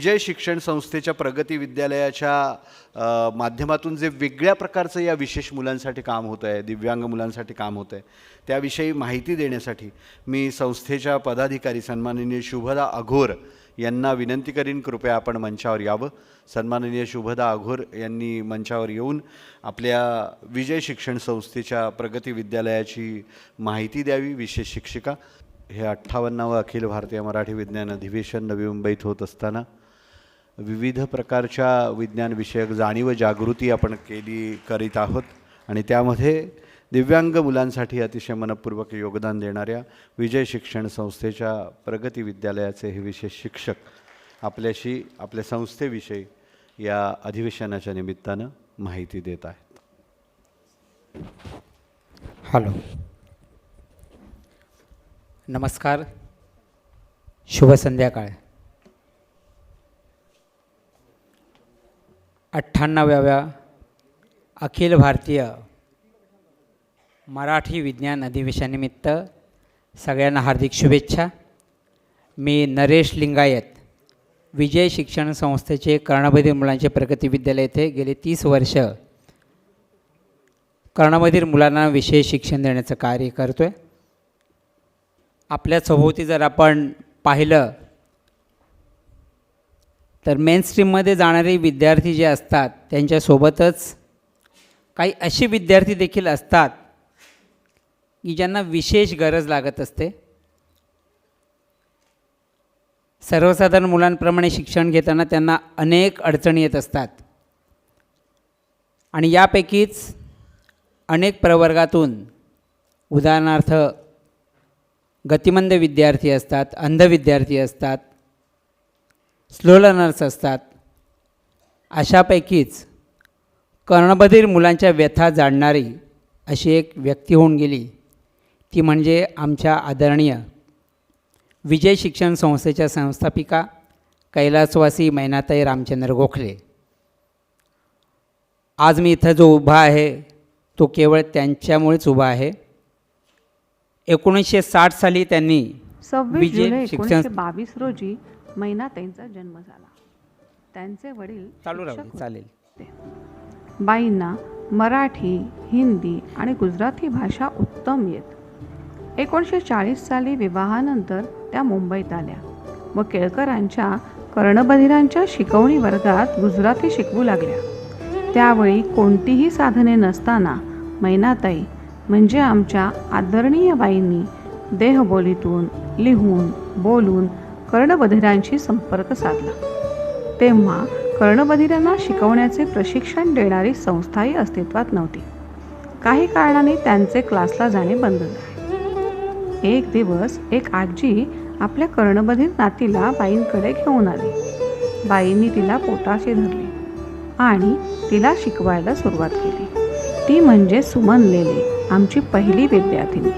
विजय शिक्षण संस्थेच्या प्रगती विद्यालयाच्या माध्यमातून जे वेगळ्या प्रकारचं या विशेष मुलांसाठी काम होतं आहे, दिव्यांग मुलांसाठी काम होतं आहे, त्याविषयी माहिती देण्यासाठी मी संस्थेच्या पदाधिकारी सन्माननीय शुभदा अघोर यांना विनंती करीन, कृपया आपण मंचावर यावं. सन्माननीय शुभदा अघोर यांनी मंचावर येऊन आपल्या विजय शिक्षण संस्थेच्या प्रगती विद्यालयाची माहिती द्यावी. विशेष शिक्षिका. हे 58वे अखिल भारतीय मराठी विज्ञान अधिवेशन नवी मुंबईत होत असताना विविध प्रकारच्या विज्ञान विषयक जाणीव जागृती आपण करीत आहोत आणि त्यामध्ये दिव्यांग मुलांसाठी अतिशय मनपूर्वक योगदान देणाऱ्या विजय शिक्षण संस्थेच्या प्रगती विद्यालयाचे हे विशेष शिक्षक आपल्याशी आपल्या संस्थेविषयी या अधिवेशनाच्या निमित्तानं माहिती देत आहेत. हॅलो, नमस्कार, शुभ संध्याकाळ. 98व्या अखिल भारतीय मराठी विज्ञान अधिवेशनानिमित्त सगळ्यांना हार्दिक शुभेच्छा. मी नरेश लिंगायत, विजय शिक्षण संस्थेचे कर्णबधिर मुलांचे प्रगती विद्यालय येथे गेले 30 वर्ष कर्णबधिर मुलांना विशेष शिक्षण देण्याचं कार्य करतो आहे. आपल्या सभोवती जर आपण पाहिलं तर मेनस्ट्रीममध्ये जाणारे विद्यार्थी जे असतात त्यांच्यासोबतच काही असे विद्यार्थी देखील असतात की ज्यांना विशेष गरज लागत असते. सर्वसाधारण मुलांप्रमाणे शिक्षण घेताना त्यांना अनेक अडचणी येत असतात आणि यापैकीच अनेक प्रवर्गातून उदाहरणार्थ गतिमंद विद्यार्थी असतात, अंध विद्यार्थी असतात, स्लो लर्नर्स असतात. अशापैकीच कर्णबधिर मुलांच्या व्यथा जाणणारी अशी एक व्यक्ती होऊन गेली, ती म्हणजे आमच्या आदरणीय विजय शिक्षण संस्थेच्या संस्थापिका कैलासवासी मैनाताई रामचंद्र गोखले. आज मी इथं जो उभा आहे तो केवळ त्यांच्यामुळेच उभा आहे. 1960 साली त्यांनी 26 जुलै 1922 रोजी मैनाताईंचा जन्म झाला. त्यांचे वडील चालू राहू दे, चालेल. बाईंना मराठी, हिंदी आणि गुजराती भाषा उत्तम येत. 1940 साली विवाहानंतर त्या मुंबईत आल्या व केळकरांच्या कर्णबधिरांच्या शिकवणी वर्गात गुजराती शिकवू लागल्या. त्यावेळी कोणतीही साधने नसताना मैनाताई म्हणजे आमच्या आदरणीय बाईंनी देहबोलीतून, लिहून, बोलून कर्णबधिरांशी संपर्क साधला. तेव्हा कर्णबधिरांना शिकवण्याचे प्रशिक्षण देणारी संस्थाही अस्तित्वात नव्हती. काही कारणाने त्यांचे क्लासला जाणे बंद झाले. एक दिवस एक आजी आपल्या कर्णबधिर नातीला बाईंकडे घेऊन आली. बाईंनी तिला पोटाशी धरले आणि तिला शिकवायला सुरुवात केली. ती म्हणजे सुमन लेले, आमची पहिली विद्यार्थिनी.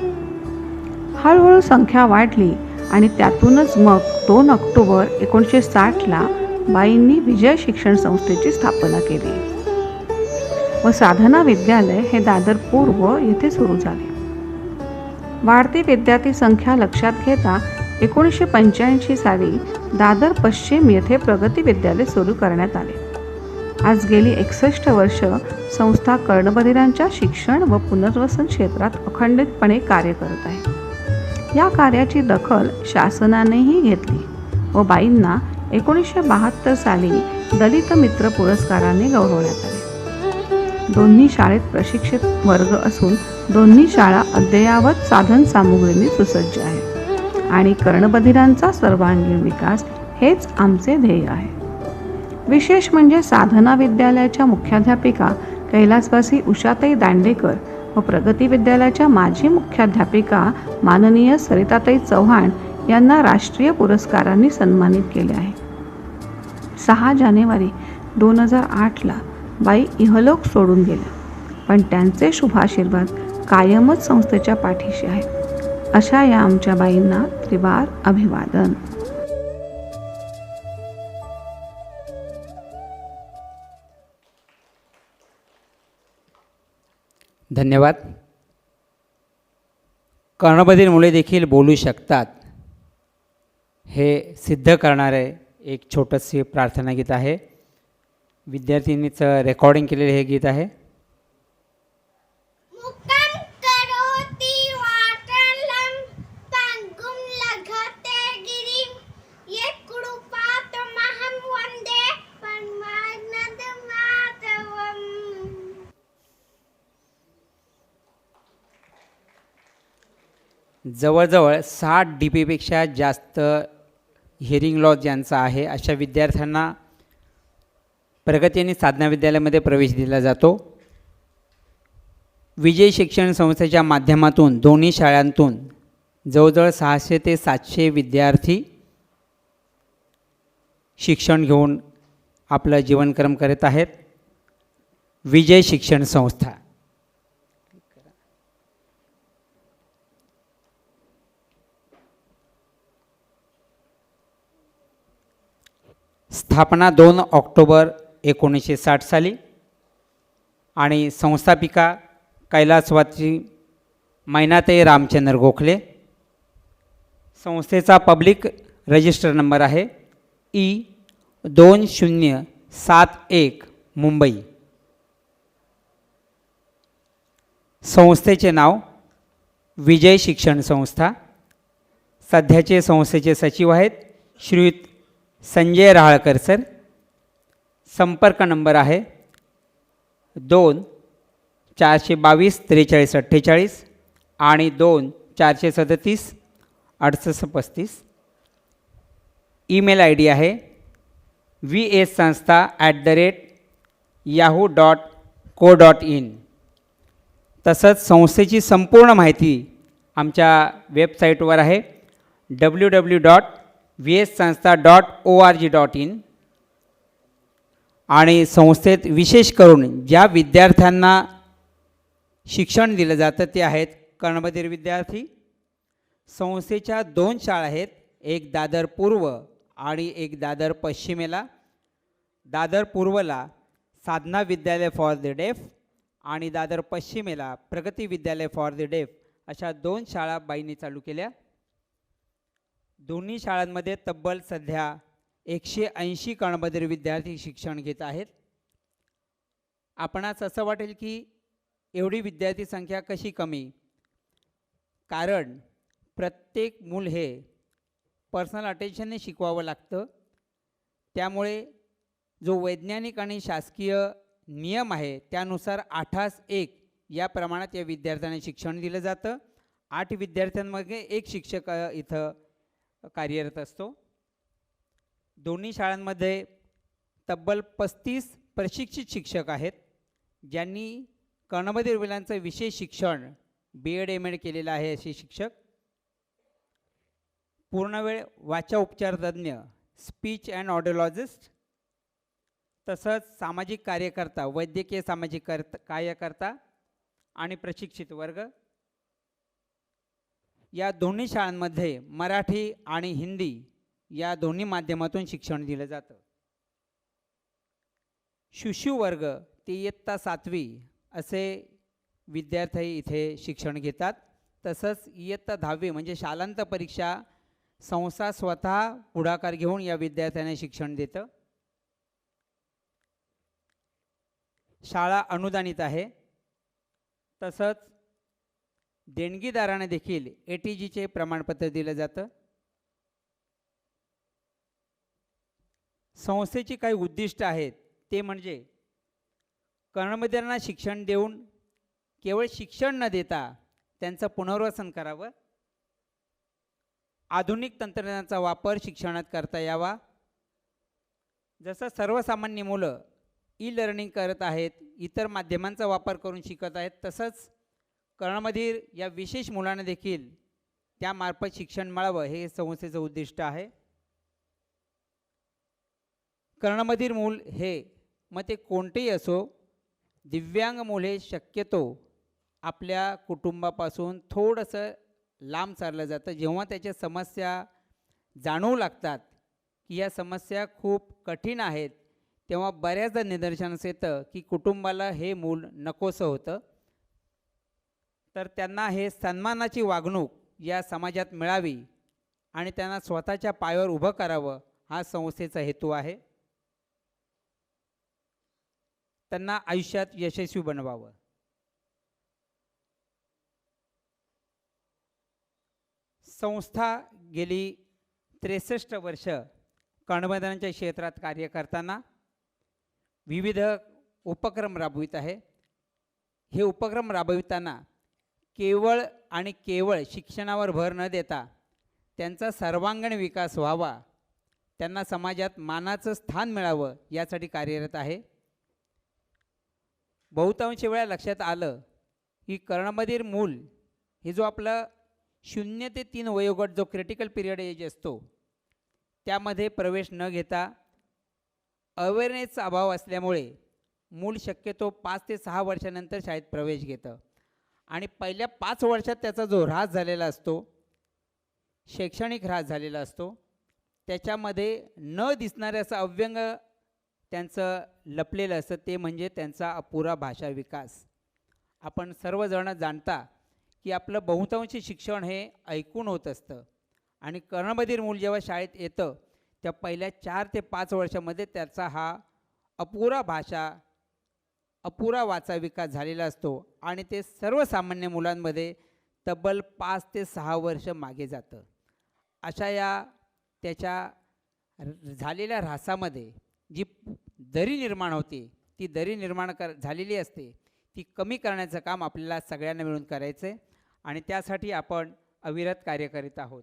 हळूहळू संख्या वाढली आणि त्यातूनच मग 2 ऑक्टोबर 1960ला बाईंनी विजय शिक्षण संस्थेची स्थापना केली व साधना विद्यालय हे दादर पूर्व येथे सुरू झाले. वाढती विद्यार्थी संख्या लक्षात घेता 1985 साली दादर पश्चिम येथे प्रगती विद्यालय सुरू करण्यात आले. आज गेली 61 वर्ष संस्था कर्णबधिरांच्या शिक्षण व पुनर्वसन क्षेत्रात अखंडितपणे कार्य करत आहे. या कार्याची दखल शासनानेही घेतली व बाईंना 1972 साली दलित मित्र पुरस्काराने गौरवण्यात आले. दोन्ही शाळेत प्रशिक्षित वर्ग असून दोन्ही शाळा अद्ययावत साधन सामुग्रीने सुसज्ज आहे आणि कर्णबधिरांचा सर्वांगीण विकास हेच आमचे ध्येय आहे. विशेष म्हणजे साधना विद्यालयाच्या मुख्याध्यापिका कैलासवासी उषाताई दांडेकर व प्रगती विद्यालयाच्या माजी मुख्याध्यापिका माननीय सरिताताई चव्हाण यांना राष्ट्रीय पुरस्कारांनी सन्मानित केले आहे. 6 जानेवारी 2008ला बाई इहलोक सोडून गेल्या, पण त्यांचे शुभाशीर्वाद कायमच संस्थेच्या पाठीशी आहेत. अशा या आमच्या बाईंना त्रिवार अभिवादन. धन्यवाद. कर्णबधिर मुले देखील बोलू शकतात हे सिद्ध करणारे एक छोटंसे प्रार्थना गीत आहे. विद्यार्थिनीचं रेकॉर्डिंग केलेलं हे गीत आहे. मुक्काम करोति वाटलं पंगुं लघते गिरिं ये कृपातमहं वन्दे परमानन्दमाधवम्. जवळजवळ 60 DPपेक्षा जास्त हिअरिंग लॉस ज्यांचा आहे अशा विद्यार्थ्यांना प्रगती आणि साधना विद्यालयामध्ये प्रवेश दिला जातो. विजय शिक्षण संस्थेच्या माध्यमातून दोन्ही शाळांतून जवळजवळ 600 ते 700 विद्यार्थी शिक्षण घेऊन आपलं जीवनक्रम करत आहेत. विजय शिक्षण संस्था स्थापना 2 ऑक्टोबर 1960 साली आणि संस्थापिका कैलासवासी मैनाताई रामचंद्र गोखले. संस्थेचा पब्लिक रजिस्टर नंबर आहे E2071 मुंबई. संस्थेचे नाव विजय शिक्षण संस्था. सध्याचे संस्थेचे सचिव आहेत श्रीयुत संजय रहाळकर सर. संपर्क नंबर आहे 2-422-4348 आणि 2-437-6835. ईमेल ID आहे vssanstha@yahoo.co.in. तसंच संस्थेची संपूर्ण माहिती आमच्या वेबसाईटवर आहे www.vssanstha.org.in. आणि संस्थेत विशेष करून ज्या विद्यार्थ्यांना शिक्षण दिलं जातं ते आहेत कर्णबधीर विद्यार्थी. संस्थेच्या 2 शाळा आहेत, एक दादर पूर्व आणि एक दादर पश्चिमेला. दादर पूर्वला साधना विद्यालय फॉर द डेफ आणि दादर पश्चिमेला प्रगती विद्यालय फॉर द डेफ अशा 2 शाळा बाईंनी चालू केल्या. दोन्ही शाळांमध्ये तब्बल सध्या 180 कर्णबधीर विद्यार्थी शिक्षण घेत आहेत. आपणास असं वाटेल की एवढी विद्यार्थी संख्या कशी कमी? कारण प्रत्येक मूल हे पर्सनल अटेन्शनने शिकवावं लागतं. त्यामुळे जो वैज्ञानिक आणि शासकीय नियम आहे त्यानुसार 8:1 या प्रमाणात या विद्यार्थ्यांना शिक्षण दिलं जातं. 8 विद्यार्थ्यांमध्ये एक शिक्षक इथं कार्यरत असतो. दोन्ही शाळांमध्ये तब्बल 35 प्रशिक्षित शिक्षक आहेत ज्यांनी कर्णबधीर मुलांचं विशेष शिक्षण BEd MAd केलेलं आहे. असे शिक्षक पूर्णवेळ वाचा उपचार तज्ज्ञ, स्पीच अँड ऑडिओलॉजिस्ट, तसंच सामाजिक कार्यकर्ता, वैद्यकीय सामाजिक कार्यकर्ता आणि प्रशिक्षित वर्ग. या दोन्ही शाळांमध्ये मराठी आणि हिंदी या दोन्ही माध्यमातून शिक्षण दिलं जातं. शिशु वर्ग ते इयत्ता 7वी असे विद्यार्थी इथे शिक्षण घेतात. तसंच इयत्ता 10वी म्हणजे शालांत परीक्षा संस्था स्वतः पुढाकार घेऊन या विद्यार्थ्यांना शिक्षण देतं. शाळा अनुदानित आहे. तसंच देणगीदारांना देखील ATGचे प्रमाणपत्र दिलं जातं. संस्थेची काही उद्दिष्ट आहेत ते म्हणजे कर्णबधिरांना शिक्षण देऊन केवळ शिक्षण न देता त्यांचं पुनर्वसन करावं, आधुनिक तंत्रज्ञानाचा वापर शिक्षणात करता यावा. जसं सर्वसामान्य मुलं ई-लर्निंग करत आहेत, इतर माध्यमांचा वापर करून शिकत आहेत, तसंच कर्णबधीर या विशेष मुलांना देखील त्यामार्फत शिक्षण मिळावं हे संस्थेचं उद्दिष्ट आहे. कर्णबधीर मूल हे मग ते कोणतेही असो, दिव्यांग मूल हे शक्यतो आपल्या कुटुंबापासून थोडंसं लांब चाललं जातं. जेव्हा त्याच्या समस्या जाणवू लागतात की या समस्या खूप कठीण आहेत, तेव्हा बऱ्याचदा निदर्शनास येतं की कुटुंबाला हे मूल नकोसं होतं. तर त्यांना हे सन्मानाची वागणूक या समाजात मिळावी आणि त्यांना स्वतःच्या पायावर उभं करावं हा संस्थेचा हेतू आहे. त्यांना आयुष्यात यशस्वी बनवावं. संस्था गेली 63 वर्ष कर्णबंधनाच्या क्षेत्रात कार्य करताना विविध उपक्रम राबवित आहे. हे उपक्रम राबविताना केवळ आणि केवळ शिक्षणावर भर न देता त्यांचा सर्वांगीण विकास व्हावा, त्यांना समाजात मानाचं स्थान मिळावं यासाठी कार्यरत आहे. बहुतांश वेळा लक्षात आलं की कर्णबधीर मूल हे जो आपला 0 ते 3 वयोगट जो क्रिटिकल पिरियड एज असतो त्यामध्ये प्रवेश न घेता अवेअरनेसचा अभाव असल्यामुळे मूल शक्यतो 5 ते 6 वर्षानंतर शाळेत प्रवेश घेतं आणि पहिल्या 5 वर्षात त्याचा जो ऱ्हास झालेला असतो, शैक्षणिक ऱ्हास झालेला असतो, त्याच्यामध्ये न दिसणारं असं अव्यंग त्यांचं लपलेलं असतं, ते म्हणजे त्यांचा अपुरा भाषा विकास. आपण सर्वजण जाणता की आपलं बहुतांशी शिक्षण हे ऐकून होत असतं आणि कर्णबधीर मूल जेव्हा शाळेत येतं त्या पहिल्या 4 ते 5 वर्षामध्ये त्याचा हा अपुरा भाषा, अपुरा वाचा विकास झालेला असतो आणि ते सर्वसामान्य मुलांमध्ये तब्बल 5 ते 6 वर्ष मागे जातं. अशा या त्याच्या झालेल्या ऱ्हासामध्ये जी दरी निर्माण होते, ती दरी निर्माण झालेली असते, ती कमी करण्याचं काम आपल्याला सगळ्यांना मिळून करायचं आहे आणि त्यासाठी आपण अविरत कार्य करीत आहोत.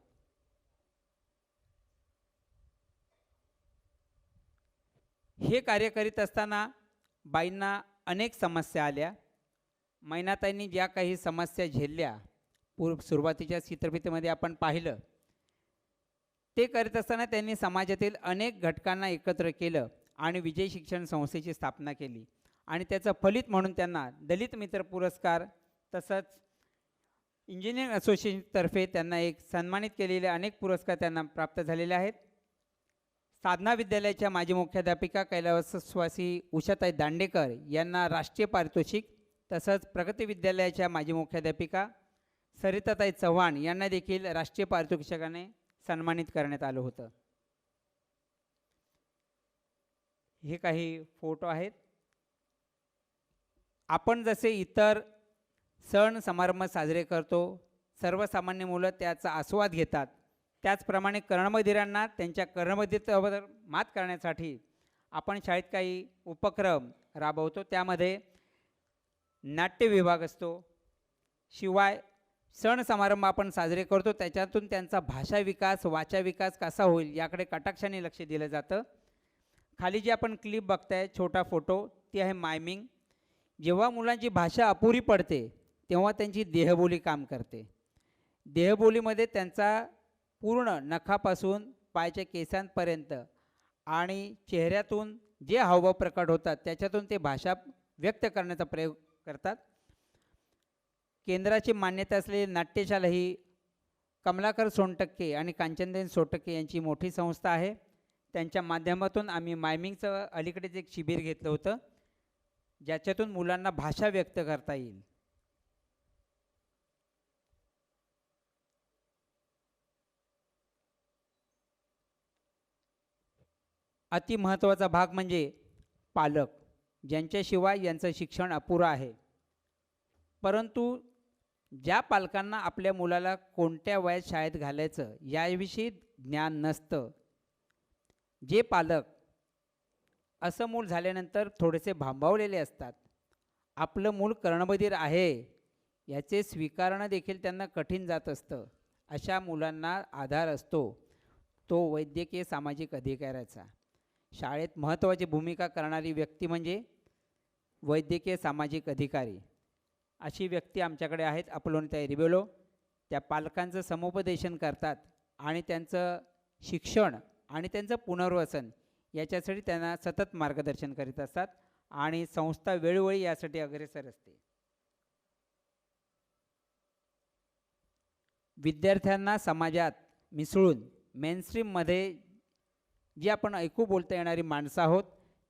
हे कार्य करीत असताना बाईंना अनेक समस्या आल्या. मैनाताईंनी ज्या काही समस्या झेलल्या सुरुवातीच्या चित्रफितीमध्ये आपण पाहिलं, ते करीत असताना त्यांनी समाजातील अनेक घटकांना एकत्र केलं आणि विजय शिक्षण संस्थेची स्थापना केली आणि त्याचं फलित म्हणून त्यांना दलित मित्र पुरस्कार तसंच इंजिनिअरिंग असोसिएशनतर्फे त्यांना एक सन्मानित केलेले अनेक पुरस्कार त्यांना प्राप्त झालेले आहेत. साधना विद्यालयाच्या माजी मुख्याध्यापिका कैलासवासी उषाताई दांडेकर यांना राष्ट्रीय पारितोषिक, तसंच प्रगती विद्यालयाच्या माजी मुख्याध्यापिका सरिताताई चव्हाण यांना देखील राष्ट्रीय पारितोषिकाने सन्मानित करण्यात आलं होतं. हे काही फोटो आहेत. आपण जसे इतर सण समारंभ साजरे करतो, सर्वसामान्य मुलं त्याचा आस्वाद घेतात, त्याचप्रमाणे कर्णबधिरांना त्यांच्या कर्णबधिरतेवर मात करण्यासाठी आपण शाळेत काही उपक्रम राबवतो. त्यामध्ये नाट्य विभाग असतो, शिवाय सण समारंभ आपण साजरे करतो, त्याच्यातून त्यांचा भाषा विकास, वाचा विकास कसा होईल याकडे कटाक्षाने लक्ष दिलं जातं. खाली जी आपण क्लिप बघताय, छोटा फोटो, ती आहे मायमिंग. जेव्हा मुलांची भाषा अपुरी पडते तेव्हा त्यांची देहबोली काम करते. देहबोलीमध्ये त्यांचा पूर्ण नखापासून पायाच्या केसांपर्यंत आणि चेहऱ्यातून जे हावभाव प्रकट होतात त्याच्यातून ते भाषा व्यक्त करण्याचा प्रयोग करतात. केंद्राची मान्यता असलेली नाट्यशाला ही कमलाकर सोनटक्के आणि कांचनदेव सोनटक्के यांची मोठी संस्था आहे. त्यांच्या माध्यमातून आम्ही मायमिंगचं अलीकडेच एक शिबिर घेतलं होतं, ज्याच्यातून मुलांना भाषा व्यक्त करता येईल. अति महत्त्वाचा भाग म्हणजे पालक, ज्यांच्याशिवाय यांचं शिक्षण अपुरं आहे. परंतु ज्या पालकांना आपल्या मुलाला कोणत्या वयात शाळेत घालायचं याविषयी ज्ञान नसतं, जे पालक असं मूल झाल्यानंतर थोडेसे भांबावलेले असतात, आपलं मूल कर्णबधीर आहे याचे स्वीकारणं देखील त्यांना कठीण जात असतं, अशा मुलांना आधार असतो तो वैद्यकीय सामाजिक अधिकाऱ्याचा. शाळेत महत्त्वाची भूमिका करणारी व्यक्ती म्हणजे वैद्यकीय सामाजिक अधिकारी. अशी व्यक्ती आमच्याकडे आहेत, अपोलोनीताई रिबेलो. त्या पालकांचं समुपदेशन करतात आणि त्यांचं शिक्षण आणि त्यांचं पुनर्वसन याच्यासाठी त्यांना सतत मार्गदर्शन करीत असतात आणि संस्था वेळोवेळी यासाठी अग्रेसर असते. विद्यार्थ्यांना समाजात मिसळून मेनस्ट्रीममध्ये जी आपण ऐकू बोलता येणारी माणसं आहोत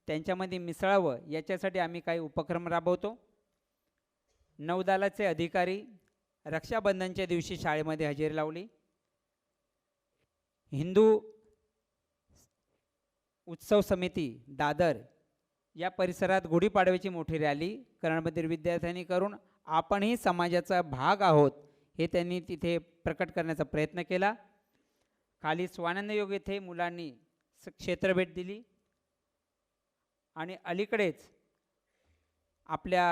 त्यांच्यामध्ये मिसळावं याच्यासाठी आम्ही काही उपक्रम राबवतो. नौदलाचे अधिकारी रक्षाबंधनच्या दिवशी शाळेमध्ये हजेरी लावली. हिंदू उत्सव समिती दादर या परिसरात गुढीपाडव्याची मोठी रॅली कर्णबधीर विद्यार्थ्यांनी करून आपणही समाजाचा भाग आहोत हे त्यांनी तिथे प्रकट करण्याचा प्रयत्न केला. खाली स्वानंद योग येथे मुलांनी क्षेत्रभेट दिली आणि अलीकडेच आपल्या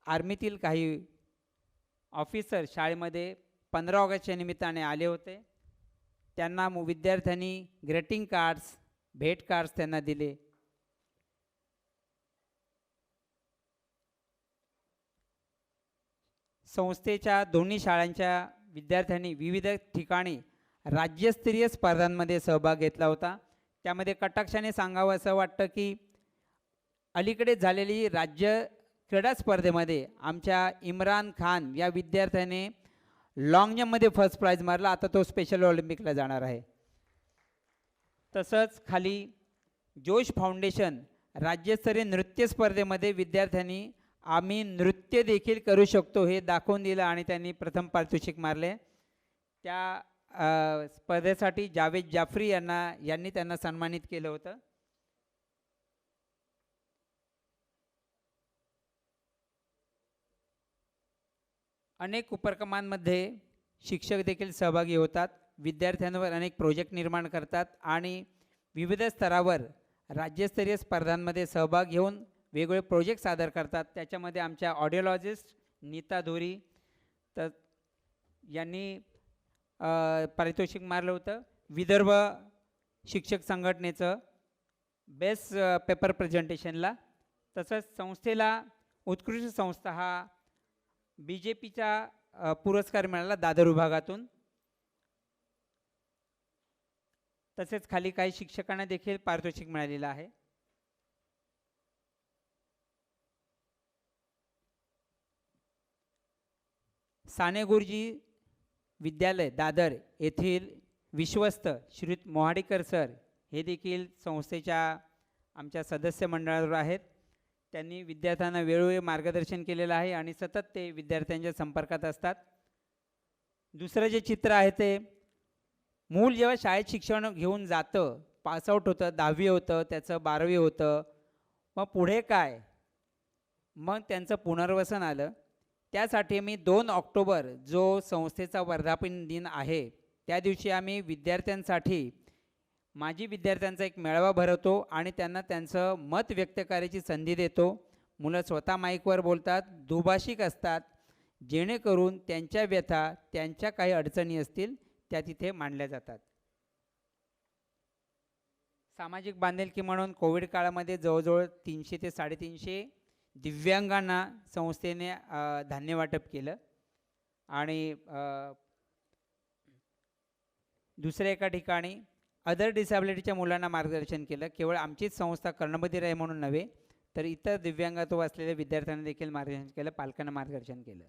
आर्मीतील काही ऑफिसर शाळेमध्ये 15 ऑगस्टच्या निमित्ताने आले होते. त्यांना विद्यार्थ्यांनी ग्रीटिंग कार्ड्स भेट कार्ड्स त्यांना दिले. संस्थेच्या दोन्ही शाळांच्या विद्यार्थ्यांनी विविध ठिकाणी राज्यस्तरीय स्पर्धांमध्ये सहभाग घेतला होता. त्यामध्ये कटाक्षाने सांगावं असं वाटतं की अलीकडे झालेली राज्य क्रीडा स्पर्धेमध्ये आमच्या इम्रान खान या विद्यार्थ्याने लाँग जंपमध्ये फर्स्ट प्राईज मारला. आता तो स्पेशल ऑलिम्पिकला जाणार आहे. तसंच खाली जोश फाउंडेशन राज्यस्तरीय नृत्य स्पर्धेमध्ये विद्यार्थ्यांनी आम्ही नृत्य देखील करू शकतो हे दाखवून दिलं आणि त्यांनी प्रथम पारितोषिक मारले. त्या स्पर्धेसाठी जावेद जाफरी यांनी त्यांना सन्मानित केलं होतं. अनेक उपक्रमांमध्ये शिक्षक देखील सहभागी होतात. विद्यार्थ्यांवर अनेक प्रोजेक्ट निर्माण करतात आणि विविध स्तरावर राज्यस्तरीय स्पर्धांमध्ये सहभाग घेऊन वेगवेगळे प्रोजेक्ट सादर करतात. त्याच्यामध्ये आमच्या ऑडिओलॉजिस्ट नीता धोरी तर यांनी पारितोषिक मारलं होतं. विदर्भ शिक्षक संघटनेचं बेस्ट पेपर प्रेझेंटेशनला. तसंच संस्थेला उत्कृष्ट संस्था हा BJPचा पुरस्कार मिळाला दादर विभागातून. तसेच खाली काही शिक्षकांना देखील पारितोषिक मिळालेलं आहे. साने गुरुजी विद्यालय दादर येथील विश्वस्त श्रीयुत मोहाडीकर सर हे देखील संस्थेच्या आमच्या सदस्य मंडळावर आहेत. त्यांनी विद्यार्थ्यांना वेळोवेळी मार्गदर्शन केलेलं आहे आणि सतत ते विद्यार्थ्यांच्या संपर्कात असतात. दुसरं जे चित्र आहे ते मूल जेव्हा शाळेत शिक्षण घेऊन जातं, पासआउट होतं, 10वी होतं, त्याचं 12वी होतं, मग पुढे काय, मग त्यांचं पुनर्वसन आलं. त्यासाठी मी 2 ऑक्टोबर जो संस्थेचा वर्धापन दिन आहे त्या दिवशी आम्ही विद्यार्थ्यांसाठी माजी विद्यार्थ्यांचा एक मेळावा भरवतो आणि त्यांना त्यांचं मत व्यक्त करायची संधी देतो. मुलं स्वतः माईकवर बोलतात, दुभाषिक असतात, जेणेकरून त्यांच्या व्यथा, त्यांच्या काही अडचणी असतील त्या तिथे मांडल्या जातात. सामाजिक बांधिलकी म्हणून कोविड काळामध्ये जवळजवळ 300 ते 350 दिव्यांगांना संस्थेने धान्य वाटप केलं आणि दुसऱ्या एका ठिकाणी अदर डिसॅबिलिटीच्या मुलांना मार्गदर्शन केलं. केवळ आमचीच संस्था कर्णबधीर आहे म्हणून नव्हे तर इतर दिव्यांगत्व असलेल्या विद्यार्थ्यांना देखील मार्गदर्शन केलं, पालकांना मार्गदर्शन केलं.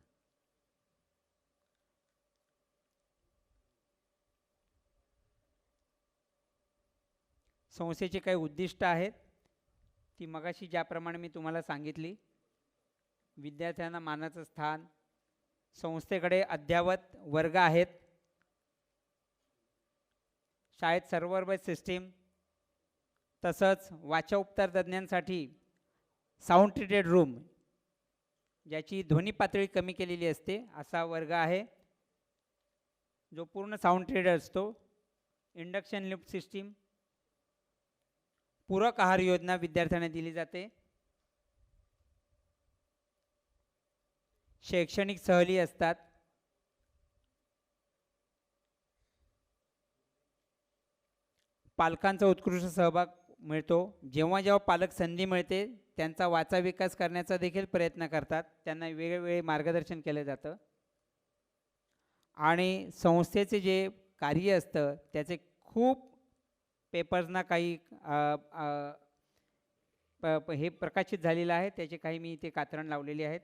संस्थेची काही उद्दिष्ट आहेत ती मगाशी ज्याप्रमाणे मी तुम्हाला सांगितली. विद्यार्थ्यांना मानाचं स्थान, संस्थेकडे अद्ययावत वर्ग आहेत, शाळेत सर्व्हर सिस्टीम, तसंच वाचा उपचार तज्ज्ञांसाठी साऊंड ट्रीटेड रूम ज्याची ध्वनी पातळी कमी केलेली असते असा वर्ग आहे जो पूर्ण साऊंड ट्रीटेड असतो. इंडक्शन लिफ्ट सिस्टीम, पूरक आहार योजना विद्यार्थ्यांना दिली जाते. शैक्षणिक सहली असतात. पालकांचा उत्कृष्ट सहभाग मिळतो. जेव्हा जेव्हा पालक संधी मिळते त्यांचा वाचा विकास करण्याचा देखील प्रयत्न करतात. त्यांना वेगवेगळे मार्गदर्शन केलं जातं आणि संस्थेचे जे कार्य असतं त्याचे खूप पेपर्सना काही हे प्रकाशित झालेलं आहे. त्याचे काही मी इथे कात्रण लावलेली आहेत.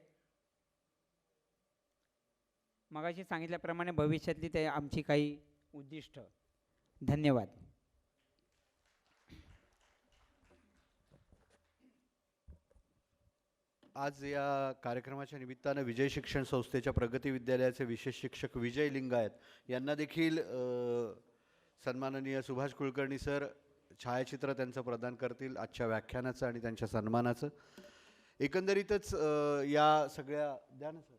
मगाशी सांगितल्याप्रमाणे भविष्यातली ते आमची काही उद्दिष्ट. धन्यवाद. आज या कार्यक्रमाच्या निमित्तानं विजय शिक्षण संस्थेच्या प्रगती विद्यालयाचे विशेष शिक्षक विजय लिंगायत यांना देखील सन्माननीय सुभाष कुलकर्णी सर छायाचित्र त्यांचं प्रदान करतील आजच्या व्याख्यानाचं आणि त्यांच्या सन्मानाचं. एकंदरीतच या सगळ्या द्या ना सर.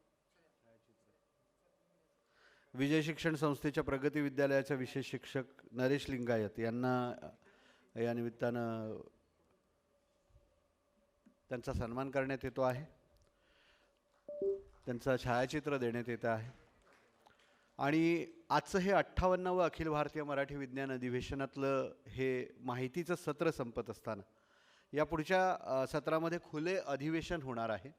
विजय शिक्षण संस्थेच्या प्रगती विद्यालयाचे विशेष शिक्षक नरेश लिंगायत यांना या निमित्तानं त्यांचा सन्मान करण्यात येतो आहे. त्यांचं छायाचित्र देण्यात येतं आहे. आणि आजचं हे 58वं अखिल भारतीय मराठी विज्ञान अधिवेशनातलं हे माहितीचं सत्र संपत असताना या पुढच्या सत्रामध्ये खुले अधिवेशन होणार आहे.